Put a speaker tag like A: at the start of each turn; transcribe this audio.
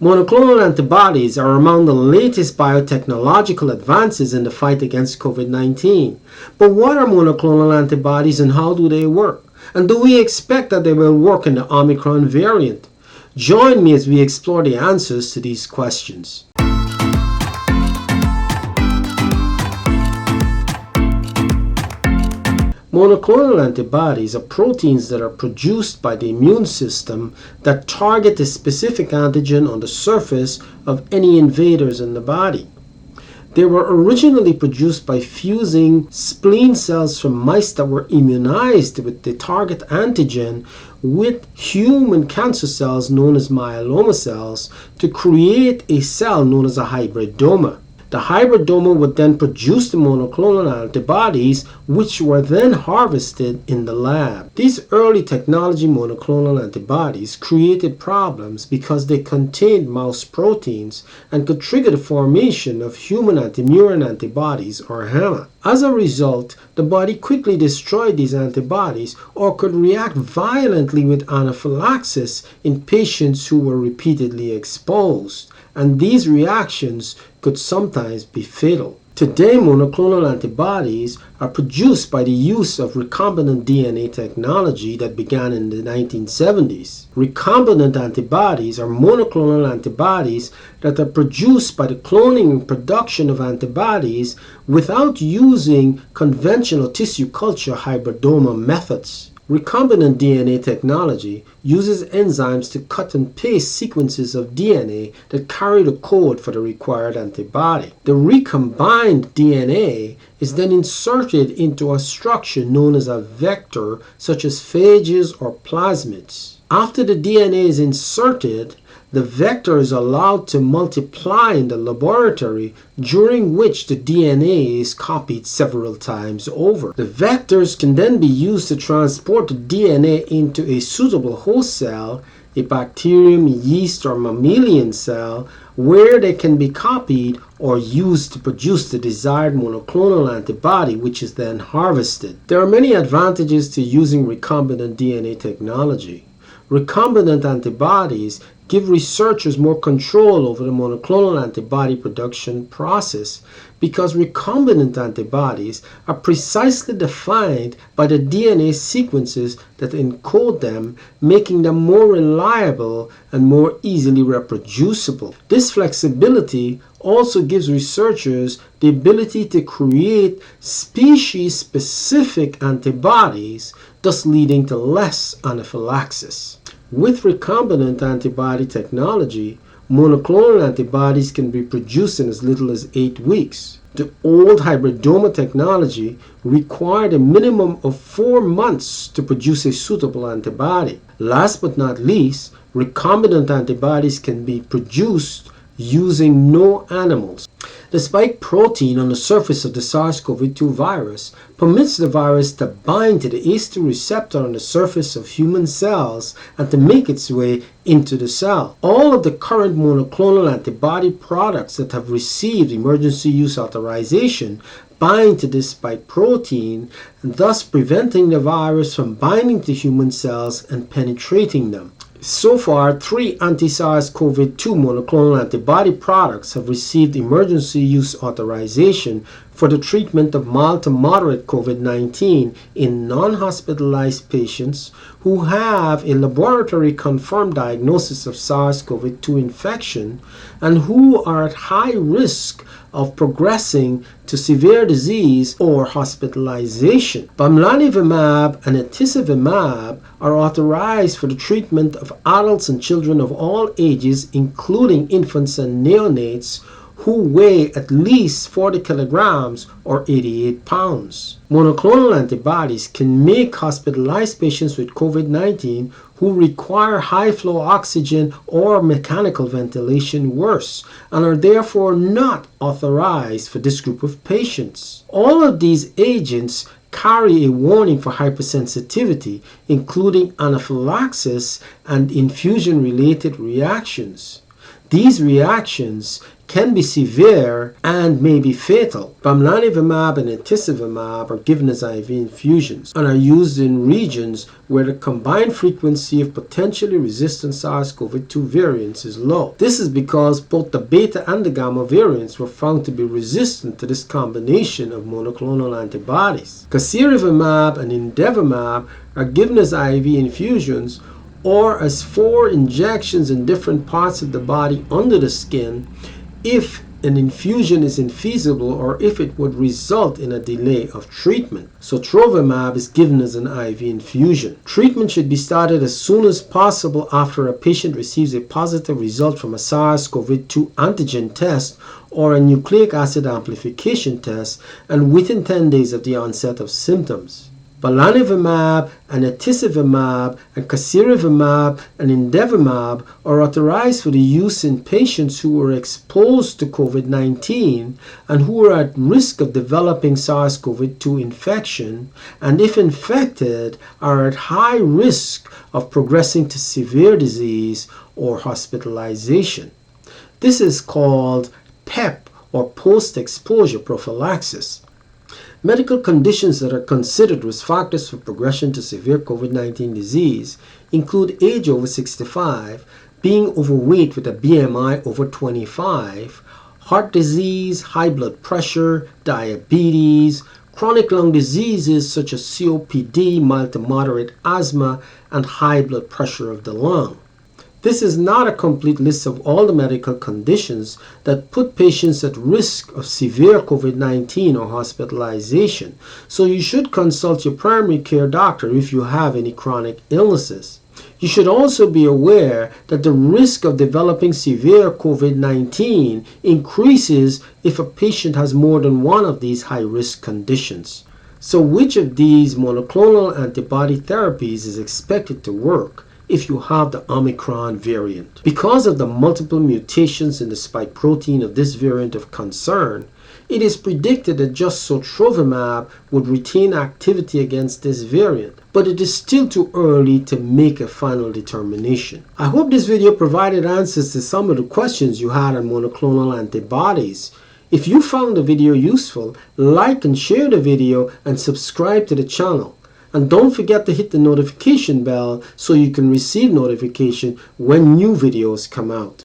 A: Monoclonal antibodies are among the latest biotechnological advances in the fight against COVID-19. But what are monoclonal antibodies and how do they work? And do we expect that they will work in the Omicron variant? Join me as we explore the answers to these questions. Monoclonal antibodies are proteins that are produced by the immune system that target a specific antigen on the surface of any invaders in the body. They were originally produced by fusing spleen cells from mice that were immunized with the target antigen with human cancer cells known as myeloma cells to create a cell known as a hybridoma. The hybridoma would then produce the monoclonal antibodies, which were then harvested in the lab. These early technology monoclonal antibodies created problems because they contained mouse proteins and could trigger the formation of human antimurine antibodies, or HAMA. As a result, the body quickly destroyed these antibodies or could react violently with anaphylaxis in patients who were repeatedly exposed, and these reactions could sometimes be fatal. Today, monoclonal antibodies are produced by the use of recombinant DNA technology that began in the 1970s. Recombinant antibodies are monoclonal antibodies that are produced by the cloning and production of antibodies without using conventional tissue culture hybridoma methods. Recombinant DNA technology uses enzymes to cut and paste sequences of DNA that carry the code for the required antibody. The recombined DNA is then inserted into a structure known as a vector, such as phages or plasmids. After the DNA is inserted, the vector is allowed to multiply in the laboratory, during which the DNA is copied several times over. The vectors can then be used to transport the DNA into a suitable host cell, a bacterium, yeast, or mammalian cell, where they can be copied or used to produce the desired monoclonal antibody, which is then harvested. There are many advantages to using recombinant DNA technology. Recombinant antibodies give researchers more control over the monoclonal antibody production process because recombinant antibodies are precisely defined by the DNA sequences that encode them, making them more reliable and more easily reproducible. This flexibility also gives researchers the ability to create species-specific antibodies, thus leading to less anaphylaxis. With recombinant antibody technology, monoclonal antibodies can be produced in as little as 8 weeks. The old hybridoma technology required a minimum of 4 months to produce a suitable antibody. Last but not least, recombinant antibodies can be produced using no animals. The spike protein on the surface of the SARS-CoV-2 virus permits the virus to bind to the ACE2 receptor on the surface of human cells and to make its way into the cell. All of the current monoclonal antibody products that have received emergency use authorization bind to this spike protein, thus preventing the virus from binding to human cells and penetrating them. So far, 3 anti-SARS-CoV-2 monoclonal antibody products have received emergency use authorization for the treatment of mild to moderate COVID-19 in non-hospitalized patients who have a laboratory-confirmed diagnosis of SARS-CoV-2 infection and who are at high risk of progressing to severe disease or hospitalization. Bamlanivimab and atezolizumab are authorized for the treatment of adults and children of all ages, including infants and neonates, who weigh at least 40 kilograms or 88 pounds. Monoclonal antibodies can make hospitalized patients with COVID-19 who require high-flow oxygen or mechanical ventilation worse and are therefore not authorized for this group of patients. All of these agents carry a warning for hypersensitivity, including anaphylaxis and infusion-related reactions. These reactions can be severe and may be fatal. Bamlanivimab and etesevimab are given as IV infusions and are used in regions where the combined frequency of potentially resistant SARS-CoV-2 variants is low. This is because both the beta and the gamma variants were found to be resistant to this combination of monoclonal antibodies. Casirivimab and imdevimab are given as IV infusions or as 4 injections in different parts of the body under the skin if an infusion is infeasible or if it would result in a delay of treatment. Sotrovimab is given as an IV infusion. Treatment should be started as soon as possible after a patient receives a positive result from a SARS-CoV-2 antigen test or a nucleic acid amplification test and within 10 days of the onset of symptoms. Bamlanivimab and etesevimab and casirivimab and imdevimab are authorized for the use in patients who were exposed to COVID-19 and who are at risk of developing SARS-CoV-2 infection, and if infected, are at high risk of progressing to severe disease or hospitalization. This is called PEP or post-exposure prophylaxis. Medical conditions that are considered risk factors for progression to severe COVID-19 disease include age over 65, being overweight with a BMI over 25, heart disease, high blood pressure, diabetes, chronic lung diseases such as COPD, mild to moderate asthma, and high blood pressure of the lung. This is not a complete list of all the medical conditions that put patients at risk of severe COVID-19 or hospitalization, so you should consult your primary care doctor if you have any chronic illnesses. You should also be aware that the risk of developing severe COVID-19 increases if a patient has more than one of these high-risk conditions. So which of these monoclonal antibody therapies is expected to work if you have the Omicron variant? Because of the multiple mutations in the spike protein of this variant of concern, it is predicted that just sotrovimab would retain activity against this variant, but it is still too early to make a final determination. I hope this video provided answers to some of the questions you had on monoclonal antibodies. If you found the video useful, like and share the video and subscribe to the channel. And don't forget to hit the notification bell so you can receive notification when new videos come out.